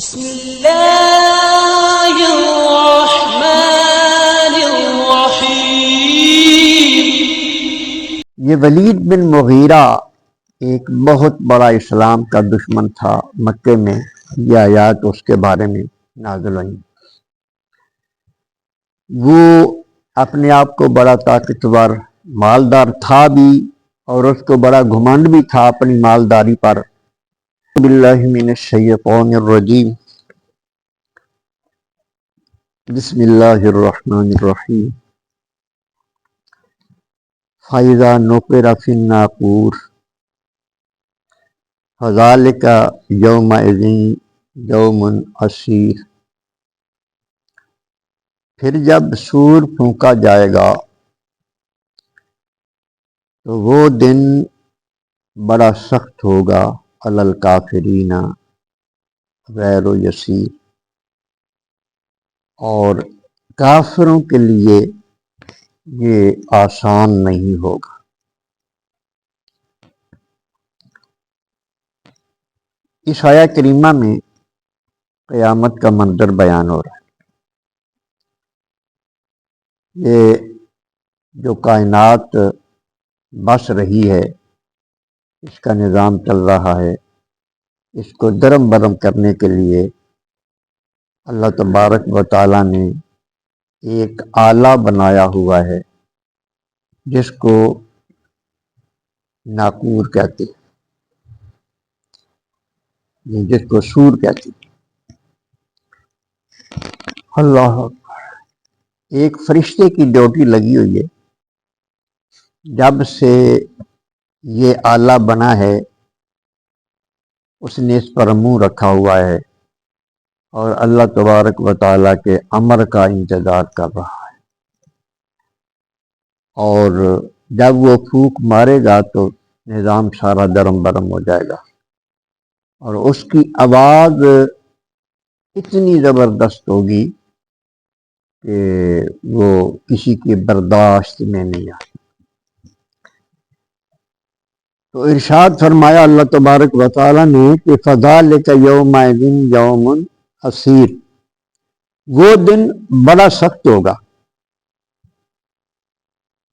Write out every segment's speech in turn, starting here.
بسم اللہ الرحمن الرحیم۔ یہ ولید بن مغیرہ ایک بہت بڑا اسلام کا دشمن تھا۔ مکے میں یہ آیات اس کے بارے میں نازل ہوئی۔ وہ اپنے آپ کو بڑا طاقتور مالدار تھا بھی، اور اس کو بڑا گھمنڈ بھی تھا اپنی مالداری پر۔ باللہ من الشیطان الرجیم، بسم اللہ الرحمن الرحیم۔ فَإِذَا نُقِرَ فِي النَّاقُورِ فَذَلِكَ يَوْمَئِذٍ يَوْمٌ عَسِيرٌ۔ پھر جب سور پھونکا جائے گا تو وہ دن بڑا سخت ہوگا، علی الکافرین غیر یسیر، اور کافروں کے لیے یہ آسان نہیں ہوگا۔ اس آیہ کریمہ میں قیامت کا منظر بیان ہو رہا ہے۔ یہ جو کائنات بس رہی ہے، اس کا نظام چل رہا ہے، اس کو درم برم کرنے کے لیے اللہ تبارک و تعالیٰ نے ایک آلہ بنایا ہوا ہے جس کو ناقور کہتے ہیں، جس کو سور کہتے ہیں۔ اللہ اکبر۔ ایک فرشتے کی ڈیوٹی لگی ہوئی ہے۔ جب سے یہ آلہ بنا ہے اس نے اس پر منہ رکھا ہوا ہے اور اللہ تبارک و تعالیٰ کے امر کا انتظار کر رہا ہے، اور جب وہ پھونک مارے گا تو نظام سارا درم برم ہو جائے گا، اور اس کی آواز اتنی زبردست ہوگی کہ وہ کسی کی برداشت میں نہیں آتی۔ تو ارشاد فرمایا اللہ تبارک و تعالیٰ نے کہ فَذَلِكَ يَوْمَئِذٍ يَوْمٌ عَسِيرٌ، وہ دن بڑا سخت ہوگا،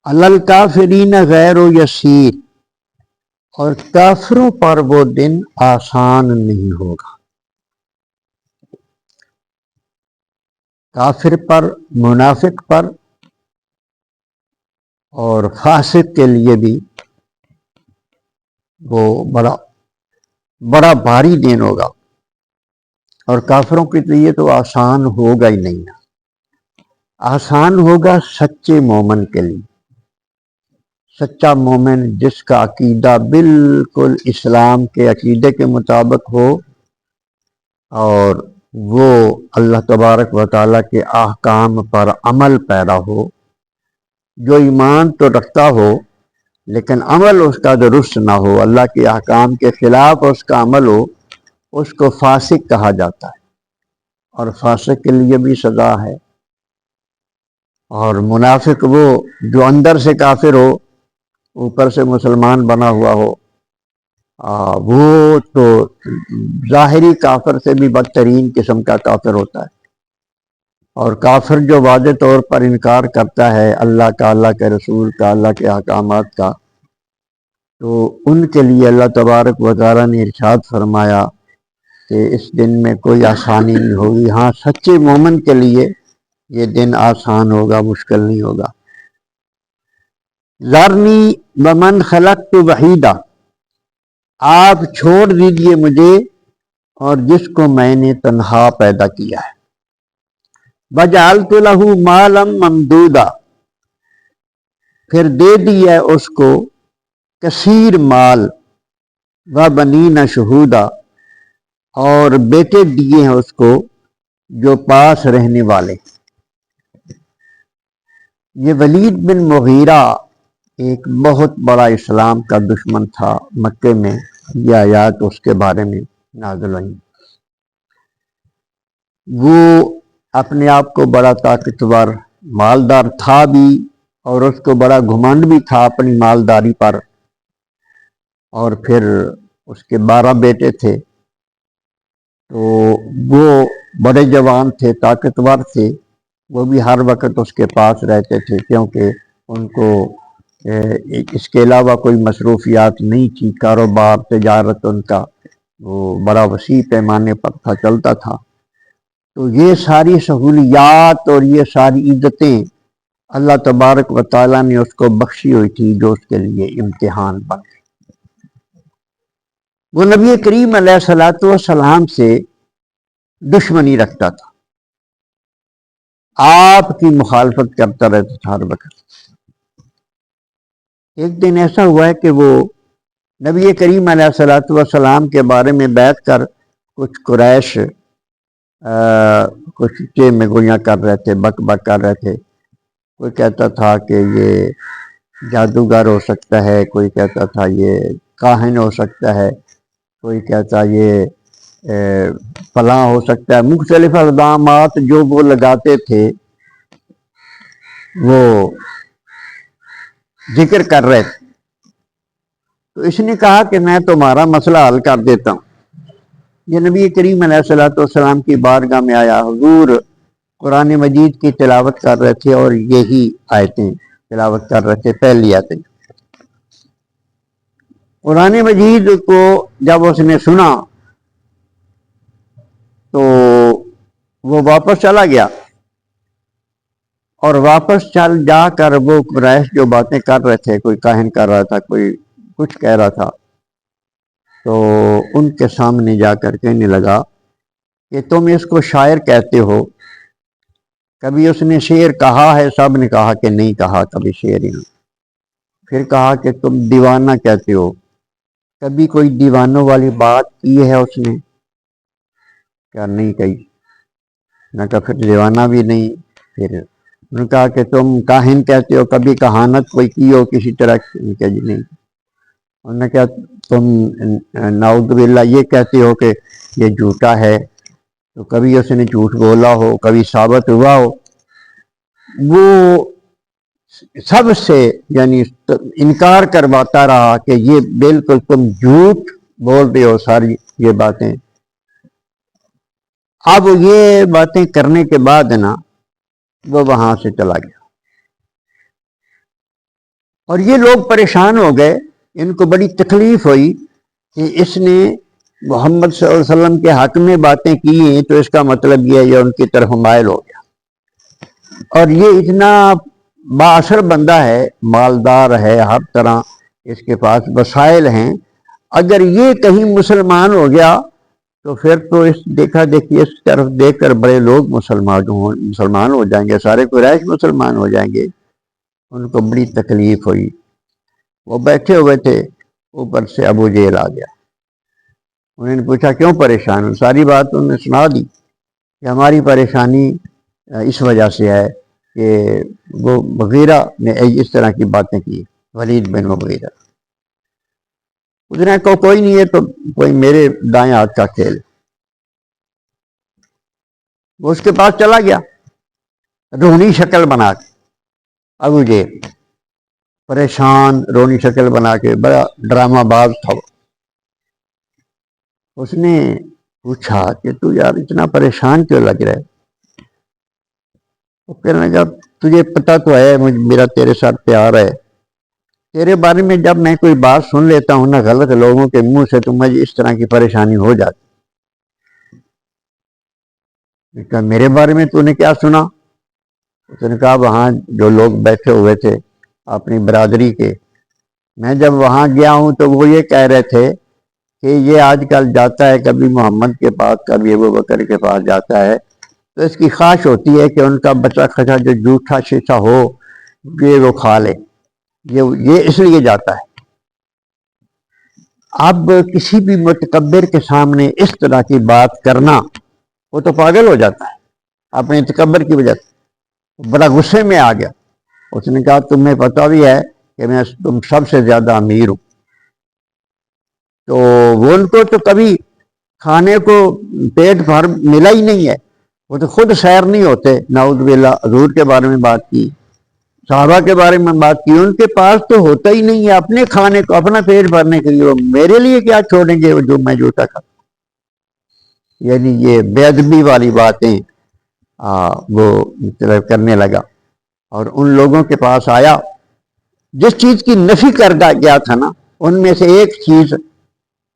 عَلَى الْكَافِرِينَ غَيْرُ يَسِيرٌ، اور کافروں پر وہ دن آسان نہیں ہوگا۔ کافر پر، منافق پر اور فاسق کے لیے بھی وہ بڑا بھاری دن ہوگا، اور کافروں کے لیے تو آسان ہوگا ہی نہیں۔ آسان ہوگا سچے مومن کے لیے۔ سچا مومن جس کا عقیدہ بالکل اسلام کے عقیدے کے مطابق ہو، اور وہ اللہ تبارک و تعالیٰ کے احکام پر عمل پیرا ہو، جو ایمان تو رکھتا ہو لیکن عمل اس کا درست نہ ہو، اللہ کے احکام کے خلاف اس کا عمل ہو، اس کو فاسق کہا جاتا ہے، اور فاسق کے لیے بھی سزا ہے۔ اور منافق وہ جو اندر سے کافر ہو، اوپر سے مسلمان بنا ہوا ہو، وہ تو ظاہری کافر سے بھی بدترین قسم کا کافر ہوتا ہے۔ اور کافر جو واضح طور پر انکار کرتا ہے اللہ کا، اللہ کے رسول کا، اللہ کے احکامات کا، تو ان کے لیے اللہ تبارک و تعالیٰ نے ارشاد فرمایا کہ اس دن میں کوئی آسانی نہیں ہوگی۔ ہاں، سچے مومن کے لیے یہ دن آسان ہوگا، مشکل نہیں ہوگا۔ ذرنی ومن خلقت وحیدا، آپ چھوڑ دیجئے مجھے اور جس کو میں نے تنہا پیدا کیا ہے۔ وجعلت له مالا ممدودا، پھر دے دیا ہے اس کو کثیر مال، وبنین شہودا، اور بیٹے دیے ہیں اس کو جو پاس رہنے والے۔ یہ ولید بن مغیرہ ایک بہت بڑا اسلام کا دشمن تھا۔ مکے میں یہ آیات اس کے بارے میں نازل ہوئی۔ وہ اپنے آپ کو بڑا طاقتور مالدار تھا بھی، اور اس کو بڑا گھمنڈ بھی تھا اپنی مالداری پر، اور پھر اس کے 12 بیٹے تھے۔ تو وہ بڑے جوان تھے، طاقتور تھے، وہ بھی ہر وقت اس کے پاس رہتے تھے، کیونکہ ان کو اس کے علاوہ کوئی مصروفیات نہیں تھی، کاروبار تجارت ان کا وہ بڑا وسیع پیمانے پر تھا، چلتا تھا۔ تو یہ ساری سہولیات اور یہ ساری عزتیں اللہ تبارک و تعالیٰ نے اس کو بخشی ہوئی تھی، جو اس کے لیے امتحان بن گئی۔ وہ نبی کریم علیہ الصلوۃ والسلام سے دشمنی رکھتا تھا، آپ کی مخالفت کرتا رہتا تھا ہر وقت۔ ایک دن ایسا ہوا ہے کہ وہ نبی کریم علیہ الصلوۃ والسلام کے بارے میں بیٹھ کر کچھ قریش کچھ میں گویاں کر رہے تھے، بک بک کر رہے تھے۔ کوئی کہتا تھا کہ یہ جادوگر ہو سکتا ہے، کوئی کہتا تھا یہ کاہن ہو سکتا ہے، کوئی کہتا یہ فلاں ہو سکتا ہے۔ مختلف الزامات جو وہ لگاتے تھے وہ ذکر کر رہے تھے۔ تو اس نے کہا کہ میں تمہارا مسئلہ حل کر دیتا ہوں۔ یہ نبی کریم علیہ الصلوۃ والسلام کی بارگاہ میں آیا، حضور قرآن مجید کی تلاوت کر رہے تھے اور یہی آیتیں تلاوت کر رہے تھے، پہلی آیتیں۔ قرآن مجید کو جب اس نے سنا تو وہ واپس چلا گیا، اور واپس چل جا کر وہ قریش جو باتیں کر رہے تھے، کوئی کاہن کر رہا تھا، کوئی کچھ کہہ رہا تھا، تو ان کے سامنے جا کر کہنے لگا کہ تم اس کو شاعر کہتے ہو، کبھی اس نے شعر کہا ہے؟ سب نے کہا کہ نہیں کہا کبھی شعر ہی نہیں۔ پھر کہا کہ تم دیوانہ کہتے ہو، کبھی کوئی دیوانوں والی بات کی ہے اس نے؟ کیا نہیں کہی؟ نہ کہ پھر دیوانہ بھی نہیں۔ پھر انہوں نے کہا کہ تم کاہن کہتے ہو، کبھی کہانت کوئی کی ہو کسی طرح کی؟ کہ جی نہیں۔ انہوں نے کہا تم نعوذ باللہ یہ کہتے ہو کہ یہ جھوٹا ہے، تو کبھی اس نے جھوٹ بولا ہو، کبھی ثابت ہوا ہو؟ وہ سب سے یعنی انکار کرواتا رہا کہ یہ بالکل تم جھوٹ بول رہے ہو ساری یہ باتیں۔ اب یہ باتیں کرنے کے بعد نا وہ وہاں سے چلا گیا، اور یہ لوگ پریشان ہو گئے، ان کو بڑی تکلیف ہوئی کہ اس نے محمد صلی اللہ علیہ وسلم کے حق میں باتیں کی ہیں، تو اس کا مطلب یہ ہے یہ ان کی طرف مائل ہو گیا، اور یہ اتنا بااثر بندہ ہے، مالدار ہے، ہر طرح اس کے پاس وسائل ہیں، اگر یہ کہیں مسلمان ہو گیا تو پھر تو اس دیکھا دیکھی اس طرف دیکھ کر بڑے لوگ مسلمان ہو جائیں گے، سارے قریش مسلمان ہو جائیں گے۔ ان کو بڑی تکلیف ہوئی، وہ بیٹھے ہوئے تھے، اوپر سے ابو جہل آ گیا۔ انہوں نے پوچھا کیوں پریشان ہو؟ ساری بات انہوں نے سنا دی کہ ہماری پریشانی اس وجہ سے ہے کہ وہ مغیرہ نے اس طرح کی باتیں کی، ولید بن مغیرہ۔ اس نے کہا کوئی نہیں ہے تو کوئی میرے دائیں ہاتھ کا کھیل۔ وہ اس کے پاس چلا گیا، روحنی شکل بنا کے، ابو جہل پریشان روحنی شکل بنا کے، بڑا ڈرامہ باز تھا وہ۔ اس نے پوچھا کہ تو یار اتنا پریشان کیوں لگ رہا ہے؟ وہ کہنے لگا تجھے پتہ تو ہے میرا تیرے ساتھ پیار ہے، تیرے بارے میں جب میں کوئی بات سن لیتا ہوں نا غلط لوگوں کے منہ سے، تو مجھے اس طرح کی پریشانی ہو جاتی۔ کہا میرے بارے میں تو نے کیا سنا؟ اس نے کہا وہاں جو لوگ بیٹھے ہوئے تھے اپنی برادری کے، میں جب وہاں گیا ہوں تو وہ یہ کہہ رہے تھے کہ یہ آج کل جاتا ہے کبھی محمد کے پاس، کبھی ابو بکر کے پاس جاتا ہے، تو اس کی خواہش ہوتی ہے کہ ان کا بچا کھچا جو جھوٹا شیشہ ہو یہ وہ کھا لے، یہ اس لیے جاتا ہے۔ اب کسی بھی متکبر کے سامنے اس طرح کی بات کرنا، وہ تو پاگل ہو جاتا ہے اپنے تکبر کی وجہ سے، بڑا غصے میں آ گیا۔ اس نے کہا تمہیں پتہ بھی ہے کہ میں تم سب سے زیادہ امیر ہوں؟ تو وہ ان کو تو کبھی کھانے کو پیٹ بھر ملا ہی نہیں ہے، وہ تو خود سیر نہیں ہوتے۔ نعوذ باللہ، حضور کے بارے میں بات کی، صحابہ کے بارے میں بات کی، ان کے پاس تو ہوتا ہی نہیں ہے اپنے کھانے کو، اپنا پیٹ بھرنے کے لیے، وہ میرے لیے کیا چھوڑیں گے جو میں جوتا کھاتا۔ یعنی یہ بے ادبی والی باتیں وہ مطلب کرنے لگا، اور ان لوگوں کے پاس آیا جس چیز کی نفی کر گیا تھا نا، ان میں سے ایک چیز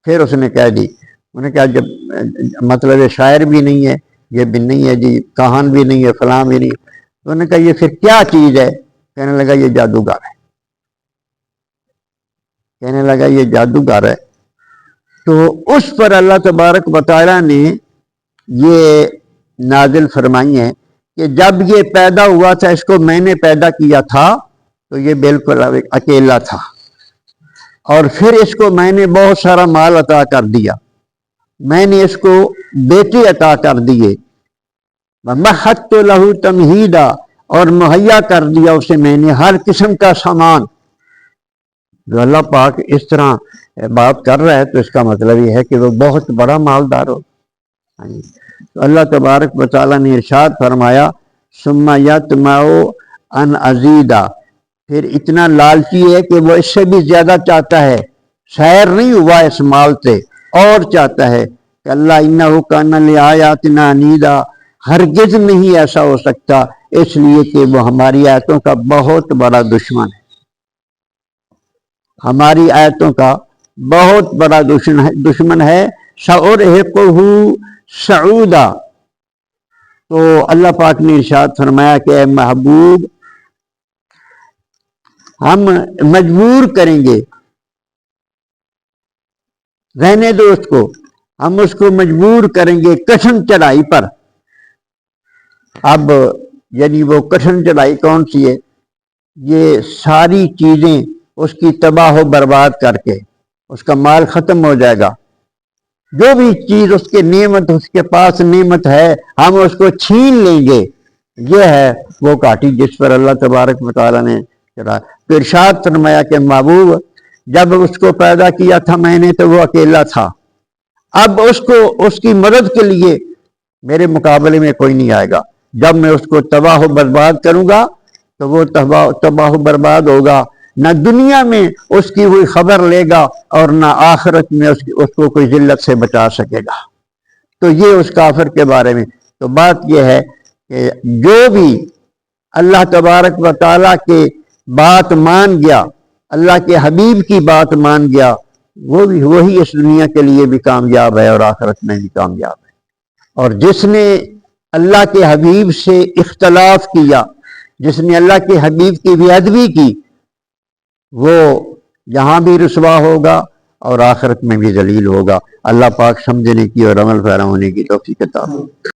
پھر اس نے کہہ دی. انہوں نے کہا جب مطلب یہ شاعر بھی نہیں ہے، یہ بھی نہیں ہے جی، کہان بھی نہیں ہے، فلاں بھی نہیں. تو انہوں نے کہا یہ پھر کیا چیز ہے؟ کہنے لگا یہ جادوگر ہے. کہنے لگا یہ جادوگر ہے. تو اس پر اللہ تبارک و تعالیٰ نے یہ نازل فرمائی ہیں کہ جب یہ پیدا ہوا تھا اس کو میں نے پیدا کیا تھا تو یہ بالکل اکیلا تھا، اور پھر اس کو میں نے بہت سارا مال عطا کر دیا، میں نے اس کو بیٹے عطا کر دیے، وَمَحَّدْتُ لَهُ تَمْهِيدًا، اور مہیا کر دیا اسے میں نے ہر قسم کا سامان. جو اللہ پاک اس طرح بات کر رہا ہے تو اس کا مطلب یہ ہے کہ وہ بہت بڑا مالدار ہو. تو اللہ تبارک و تعالیٰ نے ارشاد فرمایا ثُمَّ يَطْمَعُ أَنْ أَزِيدَ، پھر اتنا لالچی ہے کہ وہ اس سے بھی زیادہ چاہتا ہے، سیر نہیں ہوا اس مال سے، اور چاہتا ہے. کہ اللہ اِنَّهُ كَانَ لِآيَاتِنَا عَنِيدًا، ہرگز نہیں ایسا ہو سکتا، اس لیے کہ وہ ہماری آیتوں کا بہت بڑا دشمن ہے. ہماری آیتوں کا بہت بڑا دشمن ہے. سَأُرْهِقُهُ صَعُودًا، تو اللہ پاک نے ارشاد فرمایا کہ اے محبوب ہم مجبور کریں گے، رہنے دو اس کو، ہم اس کو مجبور کریں گے کٹھن چڑھائی پر. اب یعنی وہ کٹھن چڑھائی کون سی ہے؟ یہ ساری چیزیں اس کی تباہ و برباد کر کے اس کا مال ختم ہو جائے گا. جو بھی چیز اس کے نعمت، اس کے پاس نعمت ہے، ہم اس کو چھین لیں گے. یہ ہے وہ کاٹی جس پر اللہ تبارک و تعالیٰ نے چڑھا. تو ارشاد فرمایا کہ محبوب جب اس کو پیدا کیا تھا میں نے تو وہ اکیلا تھا، اب اس کو اس کی مدد کے لیے میرے مقابلے میں کوئی نہیں آئے گا. جب میں اس کو تباہ و برباد کروں گا تو وہ تباہ و برباد ہوگا، نہ دنیا میں اس کی کوئی خبر لے گا اور نہ آخرت میں اس کو کوئی ذلت سے بچا سکے گا. تو یہ اس کافر کے بارے میں. تو بات یہ ہے کہ جو بھی اللہ تبارک و تعالیٰ کے بات مان گیا، اللہ کے حبیب کی بات مان گیا، وہی اس دنیا کے لیے بھی کامیاب ہے اور آخرت میں بھی کامیاب ہے. اور جس نے اللہ کے حبیب سے اختلاف کیا، جس نے اللہ کے حبیب کی بے ادبی کی، وہ یہاں بھی رسوا ہوگا اور آخرت میں بھی ذلیل ہوگا. اللہ پاک سمجھنے کی اور عمل پیرا ہونے کی توفیق عطا فرمائے.